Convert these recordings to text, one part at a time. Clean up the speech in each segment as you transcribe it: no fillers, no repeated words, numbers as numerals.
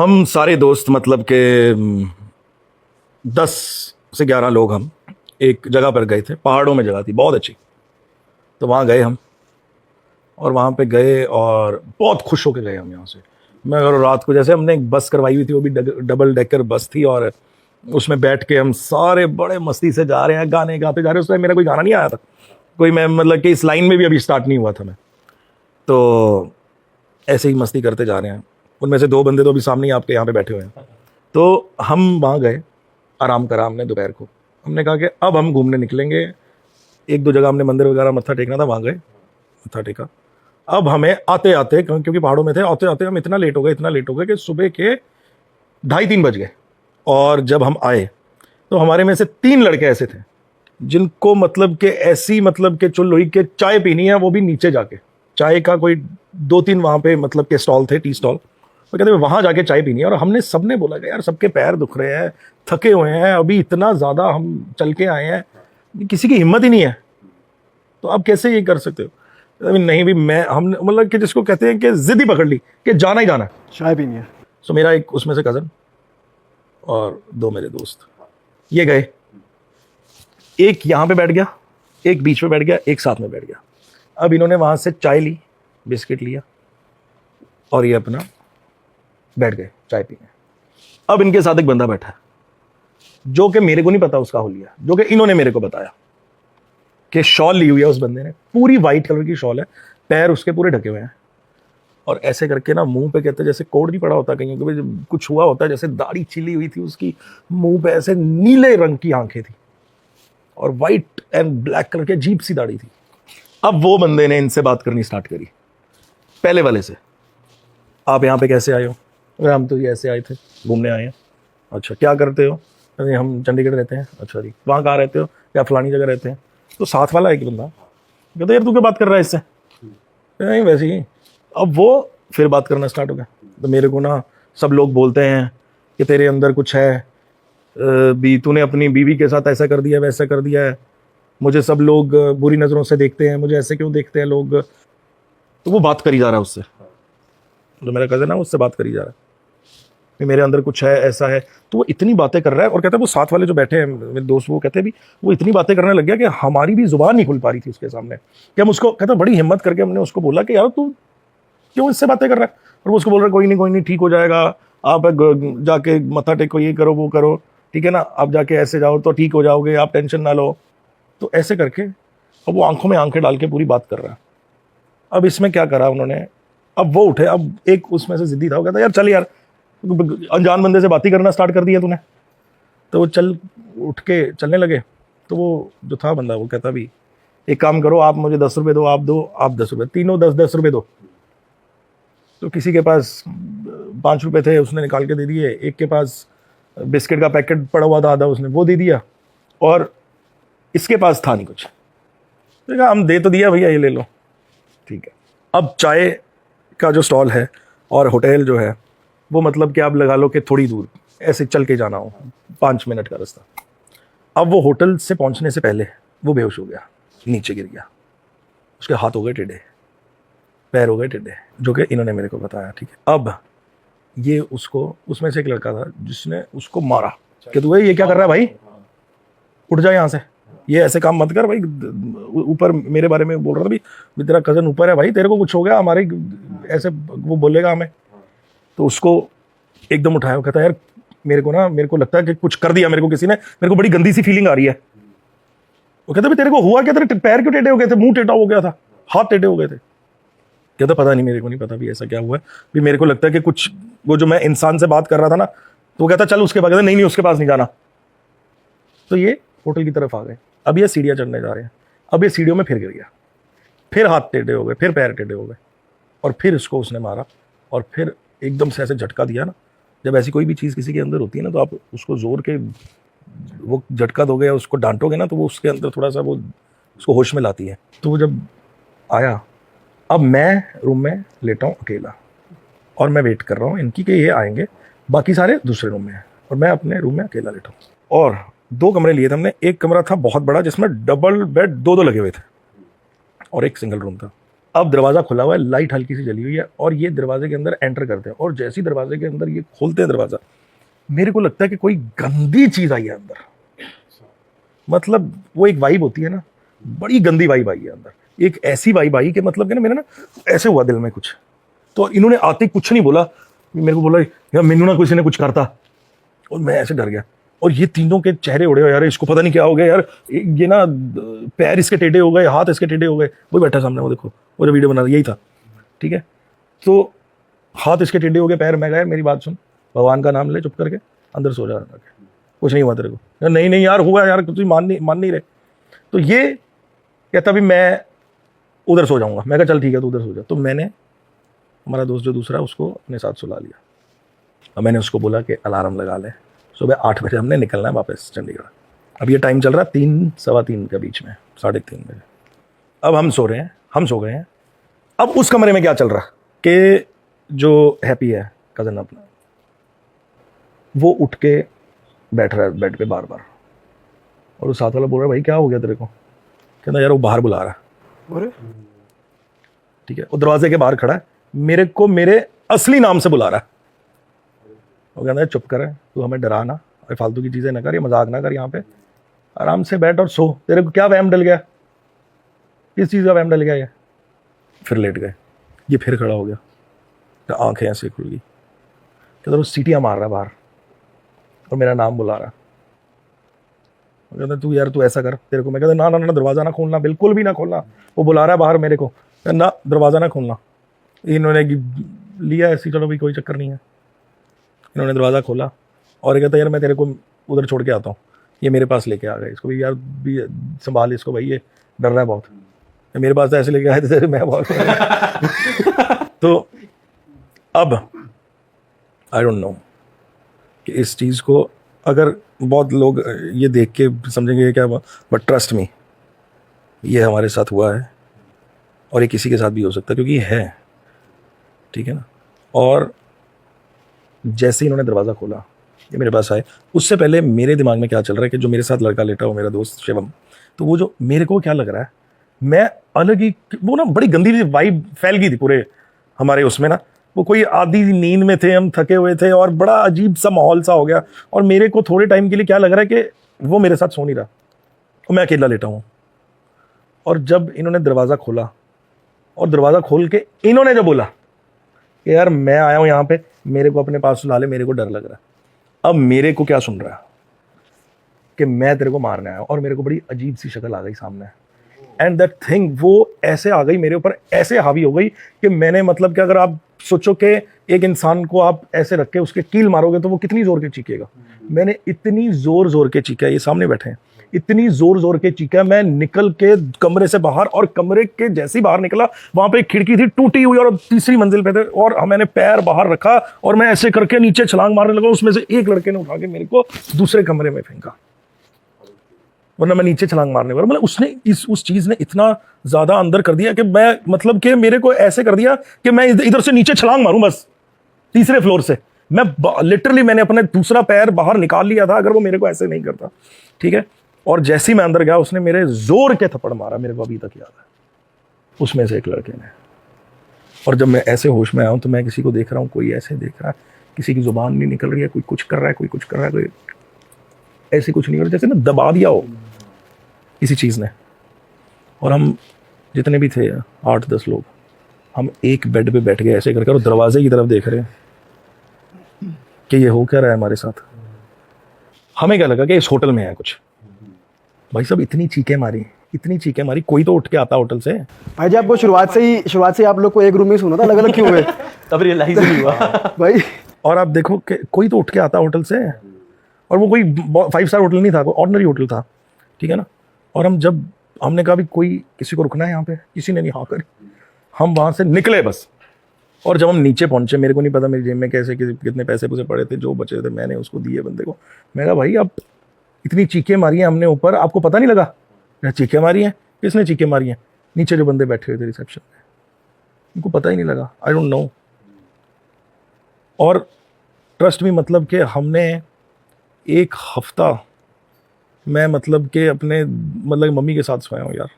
हम सारे दोस्त मतलब के 10 से 11 लोग हम एक जगह पर गए थे। पहाड़ों में जगह थी बहुत अच्छी। तो वहाँ गए हम, और वहाँ पे गए और बहुत खुश होकर गए हम यहाँ से। मैं और रात को जैसे हमने एक बस करवाई हुई थी, वो भी डबल डेकर बस थी, और उसमें बैठ के हम सारे बड़े मस्ती से जा रहे हैं, गाने गाते जा रहे हैं। उस टाइम मेरा कोई गाना नहीं आया था, कोई मैं मतलब कि इस लाइन में भी अभी स्टार्ट नहीं हुआ था मैं। तो ऐसे ही मस्ती करते जा रहे हैं। उनमें से 2 बंदे तो अभी सामने ही आपके यहाँ पे बैठे हुए हैं। तो हम वहाँ गए, आराम करा हमने दोपहर को। हमने कहा कि अब हम घूमने निकलेंगे। 1-2 जगह हमने मंदिर वगैरह मत्था टेकना था, वहाँ गए, मत्था टेका। अब हमें आते आते, क्योंकि पहाड़ों में थे, आते आते हम इतना लेट हो गए कि सुबह के 2:30-3 बज गए। और जब हम आए तो हमारे में से 3 लड़के ऐसे थे जिनको मतलब कि ऐसी मतलब कि चुल हुई कि चाय पीनी है, वो भी नीचे जाके। चाय का कोई 2-3 वहाँ पे मतलब के स्टॉल थे, टी स्टॉल। वो कहते वहाँ जाके चाय पीनी है। और हमने सबने बोला कि यार सबके पैर दुख रहे हैं, थके हुए हैं, अभी इतना ज़्यादा हम चल के आए हैं, किसी की हिम्मत ही नहीं है, तो आप कैसे ये कर सकते हो। नहीं भी मैं हमने मतलब कि जिसको कहते हैं कि जिद ही पकड़ ली कि जाना ही जाना है, चाय पीनी है। सो मेरा एक उसमें से कज़न और 2 मेरे दोस्त ये गए। एक यहाँ पे बैठ गया, एक बीच में बैठ गया, एक साथ में बैठ गया। अब इन्होंने वहाँ से चाय ली, बिस्किट लिया, और ये अपना बैठ गए चाय पीने। अब इनके साथ एक बंदा बैठा है जो कि मेरे को नहीं पता उसका हुलिया, जो कि इन्होंने मेरे को बताया कि शॉल ली हुई है उस बंदे ने, पूरी वाइट कलर की शॉल है, पैर उसके पूरे ढके हुए हैं, और ऐसे करके ना मुंह पे कहते जैसे कोड नहीं पड़ा होता कहीं कि कुछ हुआ होता है, जैसे दाढ़ी चिली हुई थी उसकी, मुंह पे ऐसे नीले रंग की आंखें थी, और वाइट एंड ब्लैक कलर की अजीब सी दाढ़ी थी। अब वो बंदे ने इनसे बात करनी स्टार्ट करी, पहले वाले से। आप यहाँ पे कैसे आए हो? अरे हम तो ये ऐसे आए थे, घूमने आए हैं। अच्छा क्या करते हो? अरे हम चंडीगढ़ रहते हैं। अच्छा जी, वहाँ कहाँ रहते हो? या फलानी जगह रहते हैं। तो साथ वाला एक बंदा कहते यार तू क्या बात कर रहा है इससे? नहीं वैसे ही। अब वो फिर बात करना स्टार्ट हो गया। तो मेरे को ना सब लोग बोलते हैं कि तेरे अंदर कुछ है, भी तूने अपनी बीवी के साथ ऐसा कर दिया वैसा कर दिया है, मुझे सब लोग बुरी नज़रों से देखते हैं, मुझे ऐसे क्यों देखते हैं लोग। तो वो बात करी जा रहा है उससे, जो मेरा कज़न है उससे बात करी जा रहा है कि मेरे अंदर कुछ है, ऐसा है। तो वो इतनी बातें कर रहा है, और कहता है वो साथ वाले जो बैठे हैं मेरे दोस्त, वो कहते हैं भी वो इतनी बातें करने लग गया कि हमारी भी जुबान नहीं खुल पा रही थी उसके सामने। कि हम उसको कहता बड़ी हिम्मत करके हमने उसको बोला कि यार तू क्यों इससे बातें कर रहा है? और वो उसको बोल रहा है कोई नहीं ठीक हो जाएगा, आप जाके मत्था टेको, ये करो वो करो, ठीक है ना, आप जाके ऐसे जाओ तो ठीक हो जाओगे, आप टेंशन ना लो। तो ऐसे करके अब वो आंखों में आंखें डाल के पूरी बात कर रहा है। अब इसमें क्या करा उन्होंने, अब वो उठे, अब एक उसमें से जिद्दी था, वो कहता यार चल यार, अनजान बंदे से बात ही करना स्टार्ट कर दिया तूने। तो वो उठ के चलने लगे। तो वो जो था बंदा वो कहता भी एक काम करो, आप मुझे 10 रुपये दो, आप दो, आप 10 रुपये, तीनों 10-10 रुपये दो। तो किसी के पास 5 रुपये थे, उसने निकाल के दे दिए। एक के पास बिस्किट का पैकेट पड़ा हुआ था आधा, उसने वो दे दिया, और इसके पास था नहीं कुछ। तो कहा हम दे तो दिया भैया, ये ले लो, ठीक है। अब चाय का जो स्टॉल है और होटल जो है वो मतलब कि आप लगा लो कि थोड़ी दूर ऐसे चल के जाना हो, 5 मिनट का रास्ता। अब वो होटल से पहुंचने से पहले वो बेहोश हो गया, नीचे गिर गया। उसके हाथ हो गए टेढ़े, पैर हो गए टेढ़े, जो कि इन्होंने मेरे को बताया, ठीक है। अब ये उसको, उसमें से एक लड़का था जिसने उसको मारा कि तू ये क्या कर रहा है भाई, उठ जा यहाँ से, ये ऐसे काम मत कर भाई। ऊपर मेरे बारे में बोल रहा था भी तेरा कज़न ऊपर है भाई, तेरे को कुछ हो गया हमारे ऐसे वो बोलेगा हमें। तो उसको एकदम उठाया, वो कहता है यार मेरे को लगता है कि कुछ कर दिया मेरे को किसी ने, मेरे को बड़ी गंदी सी फीलिंग आ रही है। वो कहता तेरे को हुआ क्या, तेरे पैर क्यों टेढ़े हो गए थे, मुंह टेढ़ा हो गया था, हाथ टेढ़े हो गए थे। कहता पता नहीं, मेरे को नहीं पता भी ऐसा क्या हुआ है, भी मेरे को लगता है कि कुछ, वो जो मैं इंसान से बात कर रहा था ना, तो वो कहता चल उसके पास, नहीं उसके पास नहीं जाना। तो ये होटल की तरफ आ गए। अब ये सीढ़ियाँ चढ़ने जा रहे हैं। अब ये सीढ़ियों में फिर गिर गया, फिर हाथ टेढ़े हो गए, फिर पैर टेढ़े हो गए, और फिर इसको उसने मारा। और फिर एकदम से ऐसे झटका दिया ना, जब ऐसी कोई भी चीज़ किसी के अंदर होती है ना, तो आप उसको जोर के वो झटका दोगे या उसको डांटोगे ना, तो वो उसके अंदर थोड़ा सा वो उसको होश में लाती है। तो वो जब आया, अब मैं रूम में लेटा हूँ अकेला, और मैं वेट कर रहा हूँ इनकी कि ये आएंगे, बाकी सारे दूसरे रूम में हैं, और मैं अपने रूम में अकेला लेटा हूँ। और 2 कमरे लिए थे हमने, एक कमरा था बहुत बड़ा जिसमें डबल बेड 2-2 लगे हुए थे, और एक सिंगल रूम था। अब दरवाज़ा खुला हुआ है, लाइट हल्की सी जली हुई है, और ये दरवाजे के अंदर एंटर करते हैं, और जैसे ही दरवाजे के अंदर ये खोलते हैं दरवाज़ा, मेरे को लगता है कि कोई गंदी चीज़ आई है अंदर। मतलब वो एक वाइब होती है ना, बड़ी गंदी वाइब आई है अंदर, एक ऐसी वाइब आई कि मतलब कि ना मेरा ना ऐसे हुआ दिल में कुछ। तो इन्होंने आते ही कुछ नहीं बोला, मेरे को बोला यार मैनू ना किसी ने कुछ करता, और मैं ऐसे डर गया। और ये तीनों के चेहरे उड़े हुए, यार इसको पता नहीं क्या हो गया यार, ये ना पैर इसके टेढ़े हो गए, हाथ इसके टेढ़े हो गए। वो बैठा सामने, वो देखो वो जो वीडियो बना रहा यही था, ठीक है। तो हाथ इसके टेढ़े हो गए, पैर। मैं गया, मेरी बात सुन, भगवान का नाम ले, चुप करके अंदर सो जा, कुछ नहीं हुआ तेरे को। यार नहीं नहीं यार हुआ यार, तुम मान नहीं रहे। तो ये कहता भी मैं उधर सो जाऊंगा। मैं कहा चल ठीक है, तो उधर सो जा। तो मैंने, हमारा दोस्त जो दूसरा, उसको अपने साथ सुला लिया, और मैंने उसको बोला कि अलार्म लगा ले, सुबह 8 बजे हमने निकलना है वापस चंडीगढ़। अब ये टाइम चल रहा है 3 सवा 3 के बीच में, 3:30 बजे। अब हम सो रहे हैं, हम सो गए हैं। अब उस कमरे में क्या चल रहा कि जो हैप्पी है कज़न अपना, वो उठ के बैठ रहा है बेड पे बार बार, और वो साथ वाला बोल रहा है भाई क्या हो गया तेरे को? कहता यार वो बाहर बुला रहा है। ठीक है, वो दरवाजे के बाहर खड़ा है, मेरे को मेरे असली नाम से बुला रहा है। वो कहता है चुप कर, तू हमें डरा ना, और फालतू की चीज़ें ना कर, ये मजाक ना कर, यहाँ पे आराम से बैठ और सो। तेरे को क्या वहम डल गया? किस चीज़ का वहम डल गया? ये फिर लेट गए। ये फिर खड़ा हो गया, तो आंखें ऐसे खुल गई। कहता वो सीटियाँ मार रहा है बाहर, और मेरा नाम बुला रहा है। कहता तू यार तू ऐसा कर, तेरे को। मैं कहता ना ना ना, दरवाज़ा ना खोलना, बिल्कुल भी ना खोलना। वो बुला रहा है बाहर मेरे को, ना दरवाज़ा ना खोलना। इन्होंने लिया ऐसी, चलो भाई कोई चक्कर नहीं है। इन्होंने दरवाज़ा खोला, और कहता यार मैं तेरे को उधर छोड़ के आता हूँ। ये मेरे पास लेके आ गए इसको, भी यार भी संभाल इसको भाई, ये डर रहा है बहुत। मेरे पास तो ऐसे लेके आए थे, मैं बहुत तो अब आई डोंट नो कि इस चीज़ को अगर बहुत लोग ये देख के समझेंगे क्या, बट ट्रस्ट मी, ये हमारे साथ हुआ है, और ये किसी के साथ भी हो सकता है, क्योंकि ये है, ठीक है ना। और जैसे ही इन्होंने दरवाज़ा खोला, ये मेरे पास आए, उससे पहले मेरे दिमाग में क्या चल रहा है कि जो मेरे साथ लड़का लेटा हो, मेरा दोस्त शिवम, तो वो जो मेरे को क्या लग रहा है, मैं अलग ही, वो ना बड़ी गंदी सी वाइब फैल गई थी पूरे हमारे उसमें ना। वो कोई आधी नींद में थे, हम थके हुए थे, और बड़ा अजीब सा माहौल सा हो गया। और मेरे को थोड़े टाइम के लिए क्या लग रहा है कि वो मेरे साथ सो नहीं रहा, और मैं अकेला लेटा हूँ। और जब इन्होंने दरवाज़ा खोला, और दरवाज़ा खोल के इन्होंने जब बोला कि यार मैं आया हूँ यहाँ पे, मेरे को अपने पास सुला ले, मेरे को डर लग रहा है। अब मेरे को क्या सुन रहा है कि मैं तेरे को मारने आया हूँ, और मेरे को बड़ी अजीब सी शक्ल आ गई सामने। एंड दैट थिंग वो ऐसे आ गई मेरे ऊपर, ऐसे हावी हो गई कि मैंने, मतलब कि अगर आप सोचो कि एक इंसान को आप ऐसे रख के उसके कील मारोगे तो वो कितनी जोर के चीखेगा। मैंने इतनी जोर के चीखा, ये सामने बैठे हैं, इतनी जोर के चीखा, मैं निकल के कमरे से बाहर, और कमरे के जैसे ही बाहर निकला, वहां पे एक खिड़की थी टूटी हुई, और 3री मंजिल पे थे, और मैंने पैर बाहर रखा, और मैं ऐसे करके नीचे छलांग मारने लगा। उसमें से एक लड़के ने उठा के मेरे को दूसरे कमरे में फेंका, वरना मैं नीचे छलांग मारने वाला। मतलब उसने उस चीज़ ने इतना ज़्यादा अंदर कर दिया कि मैं, मतलब कि मेरे को ऐसे कर दिया कि मैं इधर से नीचे छलांग मारूं बस, 3रे फ्लोर से। मैं लिटरली, मैंने अपना दूसरा पैर बाहर निकाल लिया था अगर वो मेरे को ऐसे नहीं करता, ठीक है। और जैसे ही मैं अंदर गया, उसने मेरे जोर के थप्पड़ मारा, मेरे को अभी तक याद है, उसमें से एक लड़के ने। और जब मैं ऐसे होश में आया हूँ, तो मैं किसी को देख रहा हूँ, कोई ऐसे देख रहा है, किसी की जुबान नहीं निकल रही है, कोई कुछ कर रहा है, कोई कुछ कर रहा है, कोई ऐसे कुछ नहीं हो रहा, जैसे ना दबा दिया हो किसी चीज़ ने। और हम जितने भी थे 8-10 लोग, हम एक बेड पे बैठ गए ऐसे करके, और दरवाजे की तरफ देख रहे हैं कि ये हो क्या रहा है हमारे साथ। हमें क्या लगा कि इस होटल में है कुछ। भाई साहब इतनी चीखें मारी, कोई तो उठ के आता होटल से। भाई जी आपको शुरुआत से ही आप लोग को एक रूम में सोना था, अलग अलग क्यों हुए? तब रियलाइज नहीं हुआ भाई। और आप देखो कि कोई तो उठ के आता होटल से, और वो कोई 5 स्टार होटल नहीं था, कोई ऑर्डिनरी होटल था, ठीक है ना। और हमने कहा भी कोई किसी को रुकना है यहाँ पे, किसी ने नहीं हाँ करी, हम वहाँ से निकले बस। और जब हम नीचे पहुंचे, मेरे को नहीं पता मेरी जेब में कैसे कितने पैसे पड़े थे, जो बचे थे मैंने उसको दिए बंदे को। मैं कहा भाई अब इतनी चीखें मारी हैं हमने ऊपर, आपको पता नहीं लगा? चीखें मारी हैं, किसने चीखें मारी हैं? नीचे जो बंदे बैठे हुए थे रिसेप्शन में, उनको पता ही नहीं लगा, आई डोंट नो। और ट्रस्ट मी, मतलब कि हमने 1 हफ्ता, मैं मतलब कि अपने, मतलब मम्मी के साथ सोया हूँ यार,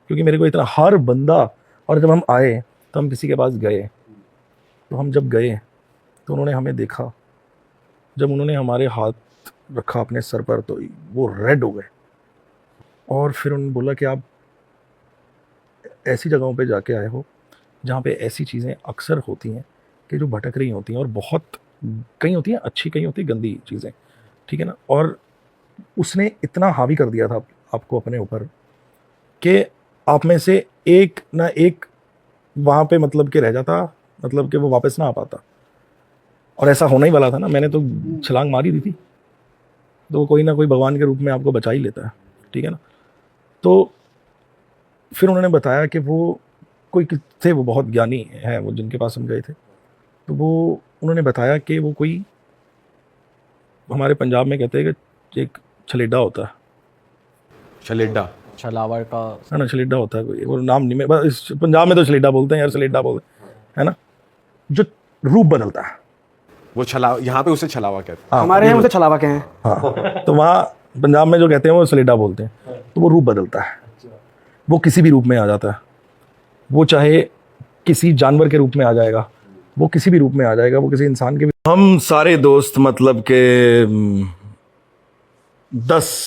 क्योंकि मेरे को इतना, हर बंदा और जब हम आए तो हम किसी के पास गए, तो हम जब गए तो उन्होंने हमें देखा, जब उन्होंने हमारे हाथ रखा अपने सर पर तो वो रेड हो गए। और फिर उन्होंने बोला कि आप ऐसी जगहों पे जाके आए हो जहाँ पे ऐसी चीज़ें अक्सर होती हैं कि जो भटक रही होती हैं, और बहुत कहीं होती हैं अच्छी, कहीं होती हैं गंदी चीज़ें, ठीक है ना। और उसने इतना हावी कर दिया था आपको अपने ऊपर कि आप में से एक ना एक वहाँ पे मतलब कि रह जाता, मतलब कि वो वापस ना आ पाता। और ऐसा होना ही वाला था ना, मैंने तो छलांग मारी दी थी, तो वो कोई ना कोई भगवान के रूप में आपको बचा ही लेता है, ठीक है ना। तो फिर उन्होंने बताया कि वो कोई थे, वो बहुत ज्ञानी हैं वो जिनके पास हम गए थे, तो वो उन्होंने बताया कि वो कोई, हमारे पंजाब में कहते हैं कि एक छलेडा होता है, छलेडा। छलावर का है ना, छलेडा होता है कोई, वो नाम नहीं, मैं बस पंजाब में तो छलेडा बोलते हैं यार, छलेडा बोलते है ना, जो रूप बदलता है। वो छला, यहाँ पे उसे छलावा कहते हैं। हाँ, हमारे यहाँ उसे छलावा के हैं। हाँ, तो वहाँ पंजाब में जो कहते हैं वो छलेडा बोलते हैं। तो वो रूप बदलता है, वो किसी भी रूप में आ जाता है, वो चाहे किसी जानवर के रूप में आ जाएगा, वो किसी भी रूप में आ जाएगा, वो किसी इंसान के भी। हम सारे दोस्त मतलब के 10